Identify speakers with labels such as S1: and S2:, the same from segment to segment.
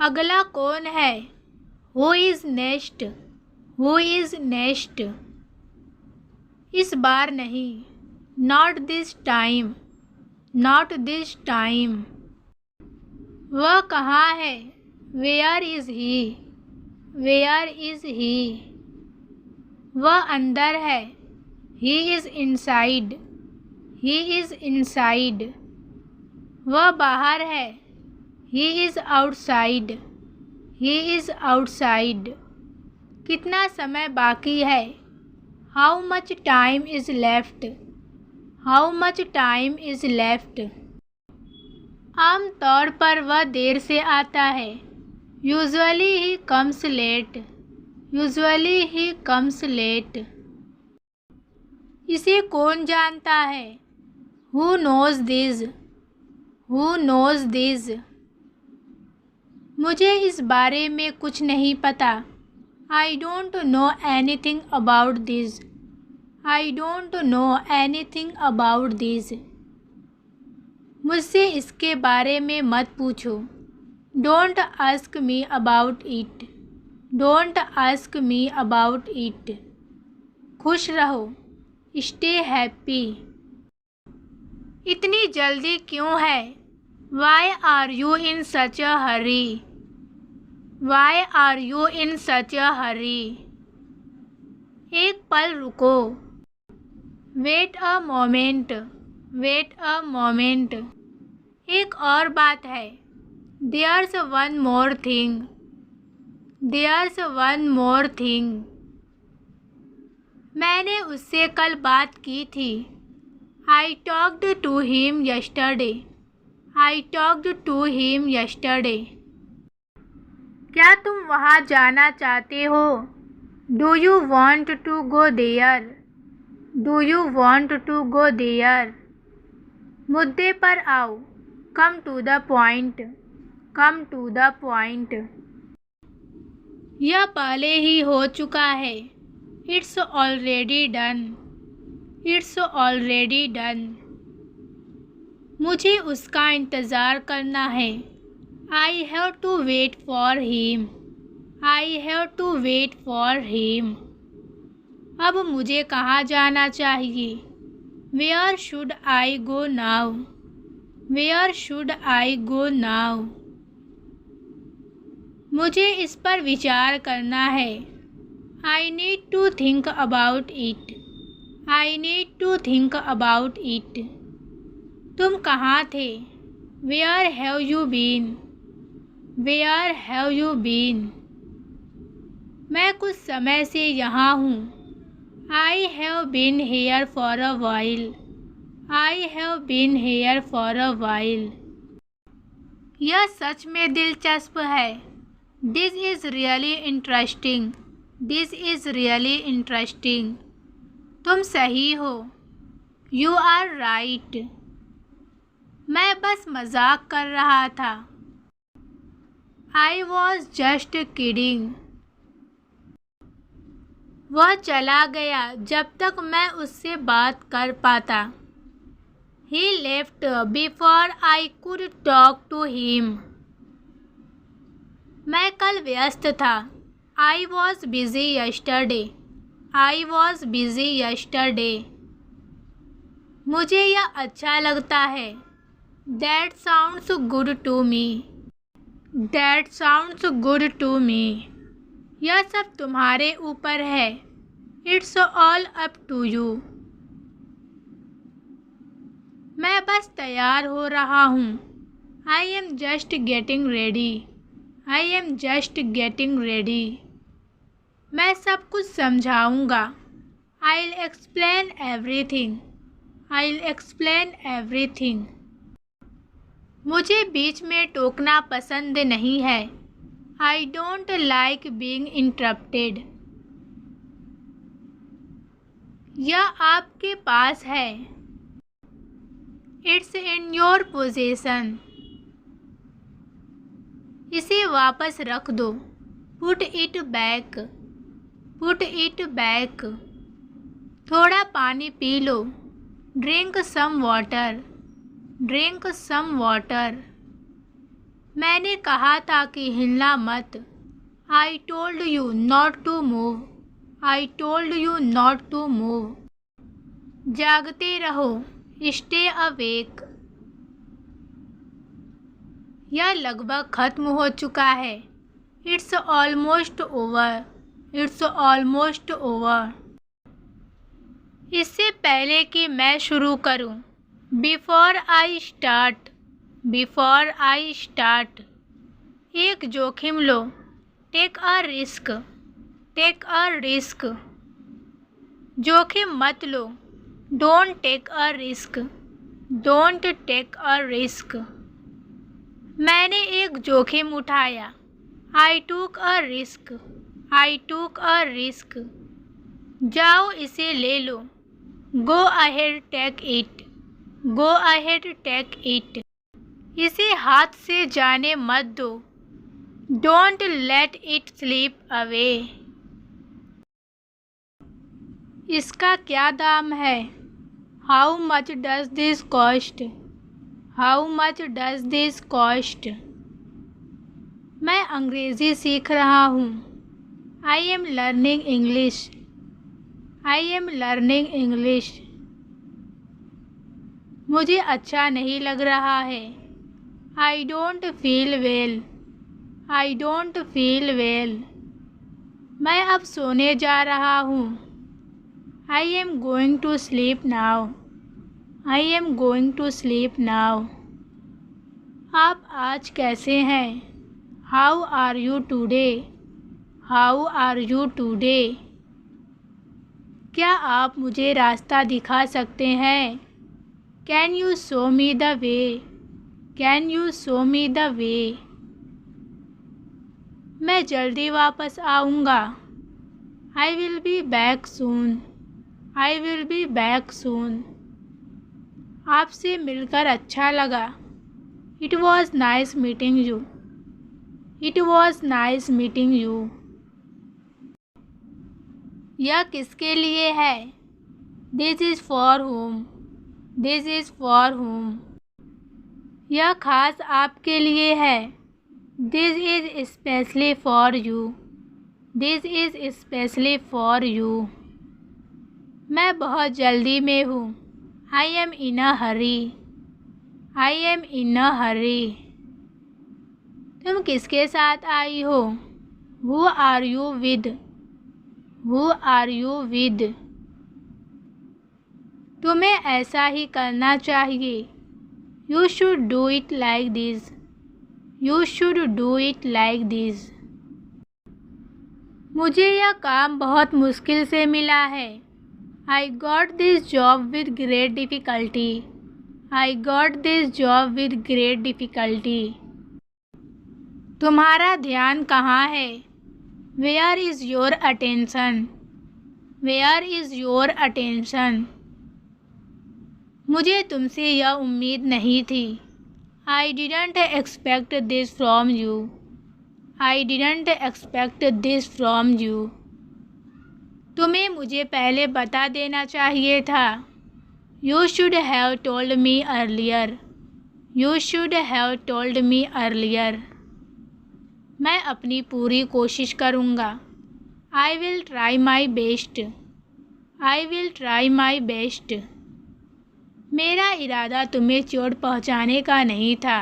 S1: अगला कौन है? Who is next? Who is next? इस बार नहीं। Not this time. Not this time. वह कहाँ है? Where is he? Where is he? वह अंदर है। He is inside. He is inside. वह बाहर है। He is outside. He is outside. कितना समय बाकी है? How much time is left? How much time is left? आमतौर पर वह देर से आता है। यूजुअली ही कम्स लेट। यूजुअली ही कम्स लेट। इसे कौन जानता है? Who knows this? Who knows this? मुझे इस बारे में कुछ नहीं पता। I don't know anything about this. I don't know anything about this. मुझसे इसके बारे में मत पूछो। Don't ask me about it. Don't ask me about it. खुश रहो। Stay happy. इतनी जल्दी क्यों है? Why are you in such a hurry? Why are you in such a हरी? एक पल रुको। Wait a moment. Wait a moment. एक और बात है। There's one more thing. There's one more thing. मैंने उससे कल बात की थी। I talked to him yesterday. I talked to him yesterday. क्या तुम वहाँ जाना चाहते हो? Do you want to go there? Do you want to go there? मुद्दे पर आओ। Come to the point. Come to the point. यह पहले ही हो चुका है। It's already done. It's already done. मुझे उसका इंतज़ार करना है। I have to wait for him. I have to wait for him. अब मुझे कहाँ जाना चाहिए? Where should I go now? Where should I go now? मुझे इस पर विचार करना है। I need to think about it. I need to think about it. तुम कहाँ थे? Where have you been? Where have you been? मैं कुछ समय से यहाँ हूँ। I have been here for a while. I have been here for a while. यह सच में दिलचस्प है। This is really interesting. This is really interesting. तुम सही हो। You are right. मैं बस मजाक कर रहा था। I was just kidding. वह चला गया जब तक मैं उससे बात कर पाता। He left before I could talk to him. मैं कल व्यस्त था। I was busy yesterday. I was busy yesterday. मुझे यह अच्छा लगता है। That sounds good to me. That sounds good to me. यह सब तुम्हारे ऊपर है। It's all up to you. मैं बस तैयार हो रहा हूँ। I am just getting ready. I am just getting ready. मैं सब कुछ समझाऊँगा। I'll explain everything. I'll explain everything. मुझे बीच में टोकना पसंद नहीं है। I don't like being interrupted. यह आपके पास है। It's in your possession. इसे वापस रख दो। Put it back. Put it back. थोड़ा पानी P low. Drink some water. Drink some water. मैंने कहा था कि हिलना मत। I told you not to move. I told you not to move. जागते रहो। Stay awake. यह लगभग खत्म हो चुका है। It's almost over. It's almost over. इससे पहले कि मैं शुरू करूं, Before I start. Before I start. एक जोखिम लो। Take a risk. Take a risk. जोखिम मत लो। Don't take a risk. Don't take a risk. मैंने एक जोखिम उठाया। I took a risk. I took a risk. जाओ इसे ले लो। Go ahead, take it. Go ahead, take it. इसे हाथ से जाने मत दो। Don't let it slip away. इसका क्या दाम है? How much does this cost? How much does this cost? मैं अंग्रेज़ी सीख रहा हूँ। I am learning English. I am learning English. मुझे अच्छा नहीं लग रहा है। I don't feel well. I don't feel well. मैं अब सोने जा रहा हूँ। I am going to sleep now. I am going to sleep now. आप आज कैसे हैं? How are you today? How are you today? क्या आप मुझे रास्ता दिखा सकते हैं? Can you show me the way? Can you show me the way? मैं जल्दी वापस आऊँगा। I will be back soon. I will be back soon. आपसे मिलकर अच्छा लगा। It was nice meeting you. It was nice meeting you. यह किसके लिए है? This is for whom? This is for whom? यह खास आपके लिए है। This is especially for you. This is especially for you. मैं बहुत जल्दी में हूँ। I am in a hurry. I am in a hurry. तुम किसके साथ आई हो? Who are you with? Who are you with? तुम्हें ऐसा ही करना चाहिए। You should do it like this. You should do it like this. मुझे यह काम बहुत मुश्किल से मिला है। I got this job with great difficulty. I got this job with great difficulty. तुम्हारा ध्यान कहाँ है? Where is your attention? Where is your attention? मुझे तुमसे यह उम्मीद नहीं थी। I didn't expect this from you. I didn't expect this from you. तुम्हें मुझे पहले बता देना चाहिए था। You should have told me earlier. You should have told me earlier. मैं अपनी पूरी कोशिश करूँगा। I will try my best. I will try my best. मेरा इरादा तुम्हें चोट पहुँचाने का नहीं था।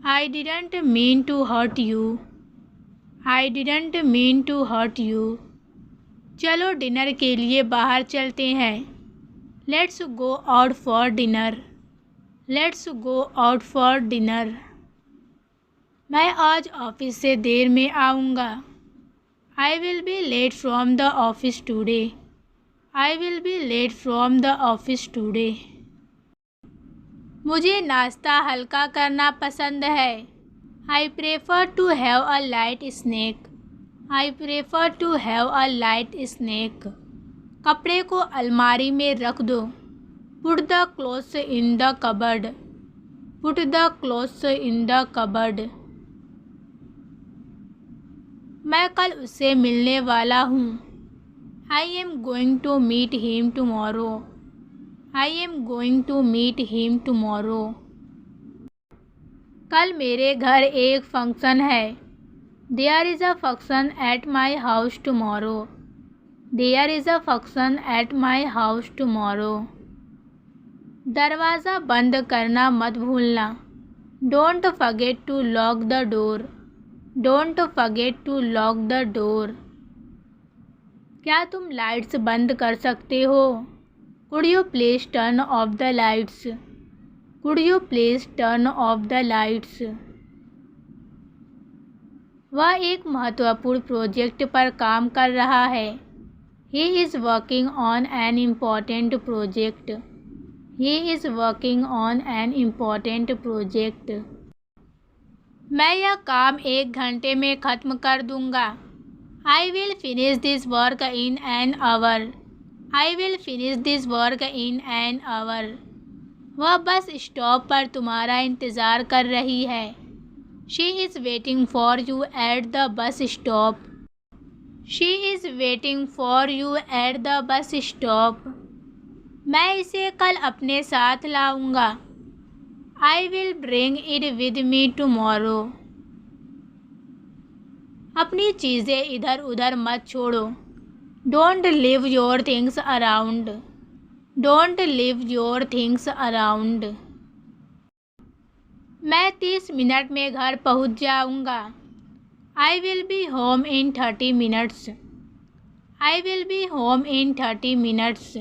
S1: I didn't mean to hurt you. I didn't mean to hurt you. चलो डिनर के लिए बाहर चलते हैं। Let's go out for dinner. Let's go out for dinner. मैं आज ऑफिस से देर में आऊँगा। I will be late from the office today. I will be late from the office today. मुझे नाश्ता हल्का करना पसंद है। I prefer to have a light snack. I prefer to have a light snack. कपड़े को अलमारी में रख दो। Put the clothes in the cupboard. Put the clothes in the cupboard. मैं कल उससे मिलने वाला हूँ। I am going to meet him tomorrow. I am going to meet him tomorrow. कल मेरे घर एक फंक्शन है। There is a function at my house tomorrow. There is a function at my house tomorrow. दरवाज़ा बंद करना मत भूलना। Don't forget to lock the door. Don't forget to lock the door. क्या तुम लाइट्स बंद कर सकते हो? Could you please turn off the lights? Could you please turn off the lights? वह एक महत्वपूर्ण प्रोजेक्ट पर काम कर रहा है। He is working on an important project. He is working on an important project. मैं यह काम 1 घंटे में ख़त्म कर दूंगा। I will finish this work in an hour. I will finish this work in an hour. वह बस स्टॉप पर तुम्हारा इंतज़ार कर रही है। She is waiting for you at the bus stop. She is waiting for you at the bus stop. मैं इसे कल अपने साथ लाऊंगा। I will bring it with me tomorrow. अपनी चीज़ें इधर उधर मत छोड़ो। Don't leave your things around. Don't leave your things around. मैं 30 मिनट में घर पहुंच जाऊंगा। I will be home in 30 minutes. I will be home in 30 minutes.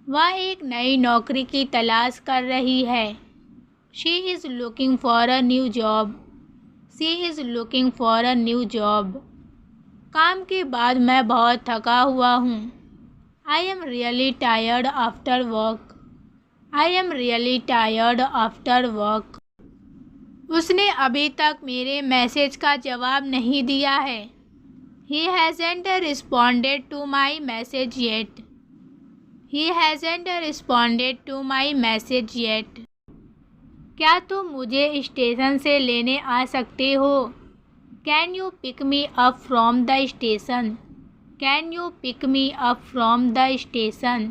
S1: वह एक नई नौकरी की तलाश कर रही है। She is looking for a new job. She is looking for a new job. काम के बाद मैं बहुत थका हुआ हूँ। I am really tired after work. I am really tired after work. उसने अभी तक मेरे मैसेज का जवाब नहीं दिया है। He hasn't responded to my message yet. He hasn't responded to my message yet. क्या तुम मुझे स्टेशन से लेने आ सकते हो? Can you pick me up from the station? Can you pick me up from the station?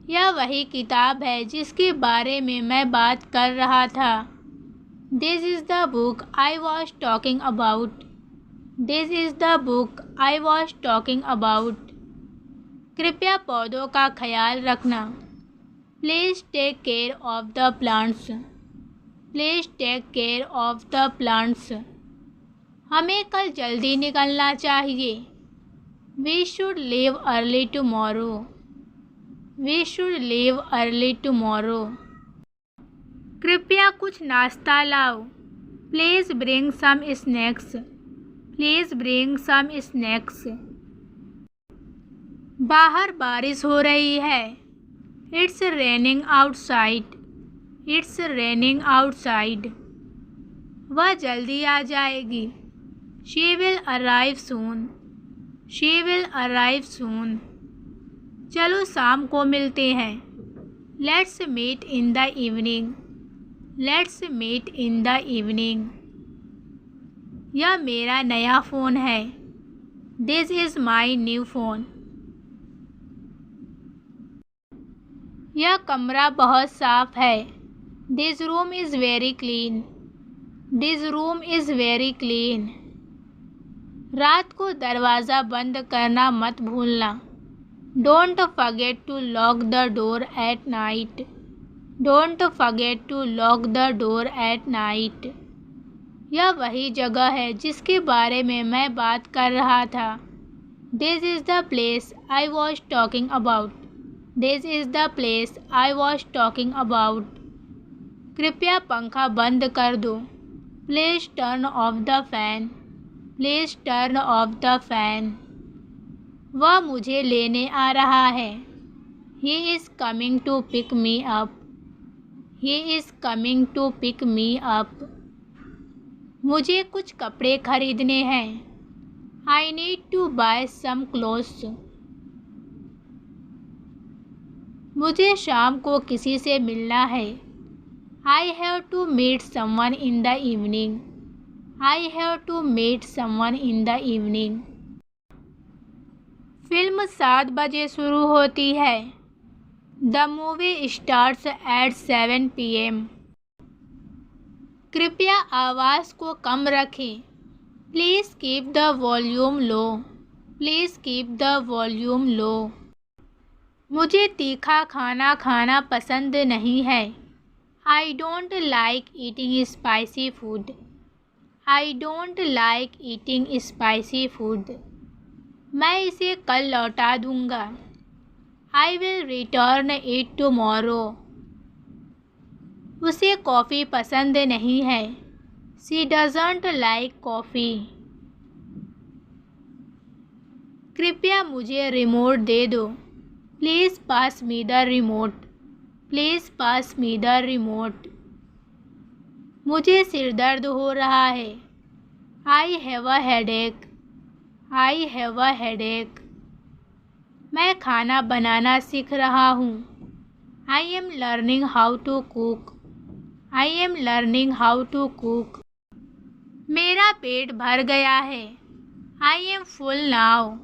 S1: यह वही किताब है जिसके बारे में मैं बात कर रहा था। This is the book I was talking about. This is the book I was talking about. कृपया पौधों का ख्याल रखना। Please take care of the plants. Please take care of the plants. हमें कल जल्दी निकलना चाहिए। We should leave early tomorrow. We should leave early tomorrow. कृपया कुछ नाश्ता लाओ। Please bring some snacks. Please bring some snacks. बाहर बारिश हो रही है। It's raining outside. It's raining outside. वह जल्दी आ जाएगी। She will arrive soon. She will arrive soon. चलो शाम को मिलते हैं। Let's meet in the evening. Let's meet in the evening. यह मेरा नया फ़ोन है। This is my new phone. यह कमरा बहुत साफ है। This room is very clean. This room is very clean. रात को दरवाज़ा बंद करना मत भूलना। Don't forget to lock the door at night. Don't forget to lock the door at night. यह वही जगह है जिसके बारे में मैं बात कर रहा था। This is the place I was talking about. This is the place I was talking about. कृपया पंखा बंद कर दो। Please turn off the fan. Please turn off the fan. वह मुझे लेने आ रहा है। He is coming to pick me up. He is coming to pick me up. मुझे कुछ कपड़े खरीदने हैं। I need to buy some clothes. मुझे शाम को किसी से मिलना है। I have to meet someone in the evening. I have to meet someone in the evening. Film 7 बजे शुरू होती है। The movie starts at 7 p.m. कृपया आवाज़ को कम रखें। Please keep the volume low. Please keep the volume low. मुझे तीखा खाना खाना पसंद नहीं है। I don't like eating spicy food. I don't like eating spicy food. मैं इसे कल लौटा दूँगा। I will return it tomorrow. उसे कॉफ़ी पसंद नहीं है। She doesn't like coffee. कृपया मुझे रिमोट दे दो। Please pass me the remote. Please pass me the remote. मुझे सिर दर्द हो रहा है। I have a headache. I have a headache. मैं खाना बनाना सीख रहा हूँ। I am learning how to cook. I am learning how to cook. मेरा पेट भर गया है। I am full now.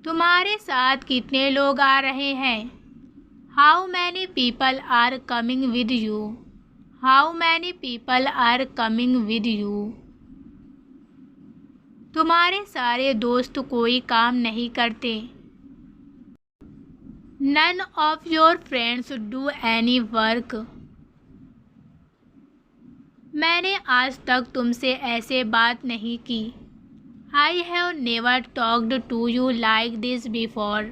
S1: तुम्हारे साथ कितने लोग आ रहे हैं? How many people are coming with you? How many people are coming with you? तुम्हारे सारे दोस्त कोई काम नहीं करते। None of your friends do any work. मैंने आज तक तुमसे ऐसे बात नहीं की। I have never talked to you like this before.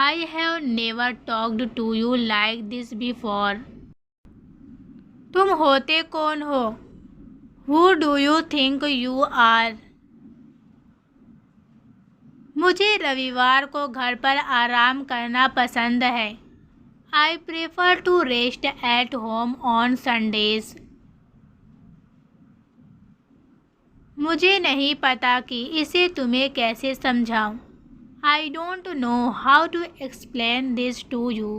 S1: I have never talked to you like this before. तुम होते कौन हो? Who do you think you are? मुझे रविवार को घर पर आराम करना पसंद है। I prefer to rest at home on Sundays. मुझे नहीं पता कि इसे तुम्हें कैसे समझाऊं। I don't know how to explain this to you.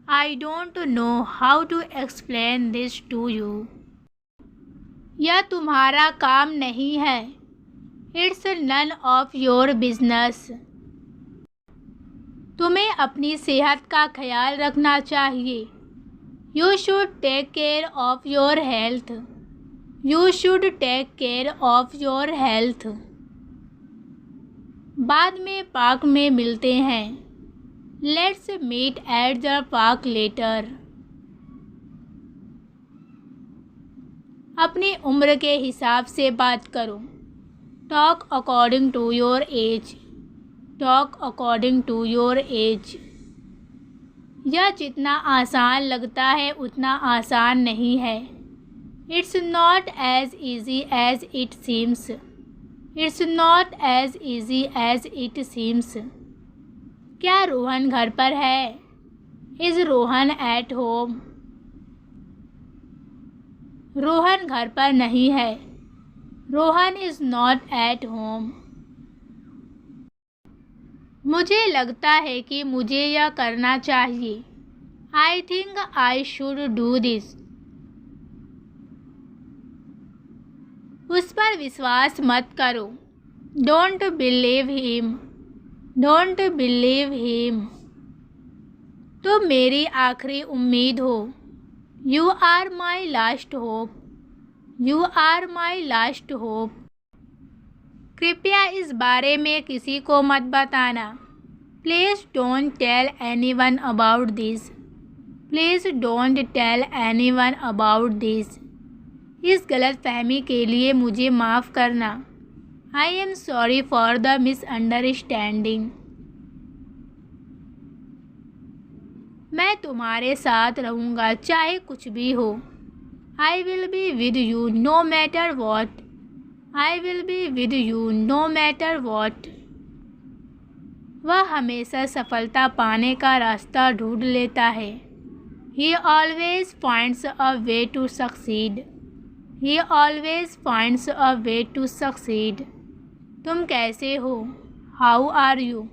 S1: I don't know how to explain this to you. यह तुम्हारा काम नहीं है। It's none of your business. तुम्हें अपनी सेहत का ख्याल रखना चाहिए। You should take care of your health. You should take care of your health. बाद में पार्क में मिलते हैं। Let's meet at the park later. अपनी उम्र के हिसाब से बात करो। Talk according to your age. Talk according to your age. यह जितना आसान लगता है उतना आसान नहीं है। It's not as easy as it seems. It's not as easy as it seems. क्या रोहन घर पर है? Is Rohan at home? Rohan घर पर नहीं है। Rohan is not at home. मुझे लगता है कि मुझे यह करना चाहिए। I think I should do this. उस पर विश्वास मत करो। Don't believe him. Don't believe him. तुम मेरी आखिरी उम्मीद हो। You are my last hope. You are my last hope. कृपया इस बारे में किसी को मत बताना। Please don't tell anyone about this. Please don't tell anyone about this. इस गलतफहमी के लिए मुझे माफ़ करना। I am sorry for the misunderstanding. मैं तुम्हारे साथ रहूँगा चाहे कुछ भी हो। I will be with you no matter what. I will be with you no matter what. वह हमेशा सफलता पाने का रास्ता ढूंढ लेता है। He always finds a way to succeed. He always finds a way to succeed. तुम कैसे हो? How are you?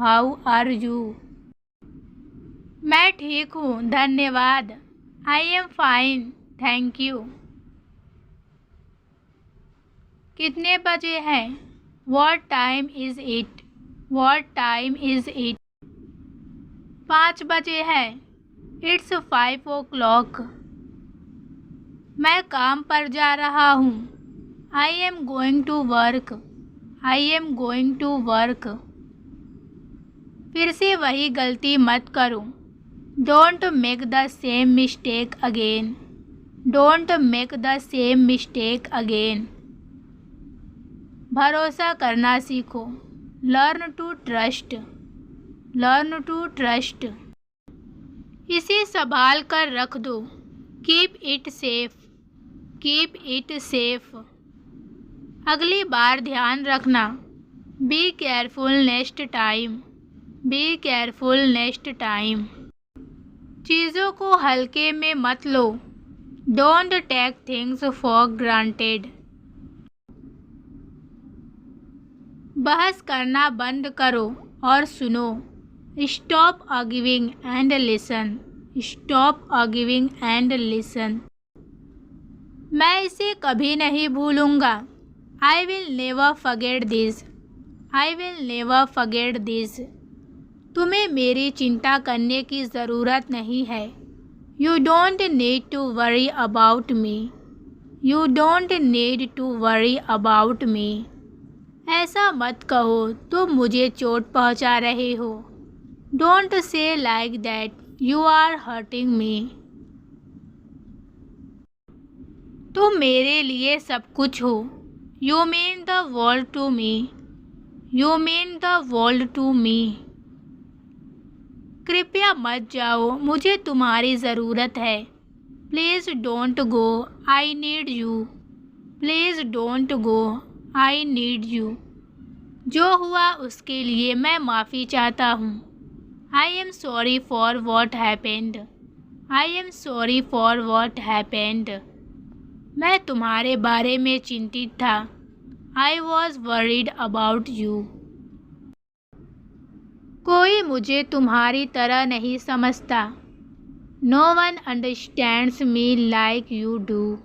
S1: How are you? मैं ठीक हूँ, धन्यवाद। I am fine, thank you. कितने बजे हैं? What time is it? What time is it? 5 बजे है। It's 5 o'clock. मैं काम पर जा रहा हूँ। I am going to work. I am going to work. फिर से वही गलती मत करो। Don't make the same mistake again. Don't make the same mistake again. भरोसा करना सीखो। Learn to trust. Learn to trust. इसे संभाल कर रख दो। Keep it safe. Keep it safe. अगली बार ध्यान रखना। Be careful next time. Be careful next time. चीज़ों को हल्के में मत लो। Don't take things for granted. बहस करना बंद करो और सुनो। Stop arguing and listen. Stop arguing and listen. मैं इसे कभी नहीं भूलूंगा। I will never forget this. I will never forget this. तुम्हें मेरी चिंता करने की ज़रूरत नहीं है। You don't need to worry about me. You don't need to worry about me. ऐसा मत कहो, तुम मुझे चोट पहुंचा रहे हो। Don't say like that. You are hurting me. तुम मेरे लिए सब कुछ हो। You mean the world to me. You mean the world to me. कृपया मत जाओ, मुझे तुम्हारी ज़रूरत है। Please don't go. I need you. Please don't go. I need you. जो हुआ उसके लिए मैं माफ़ी चाहता हूँ। I am sorry for what happened. I am sorry for what happened. मैं तुम्हारे बारे में चिंतित था। I was worried about you. कोई मुझे तुम्हारी तरह नहीं समझता। No one understands me like you do.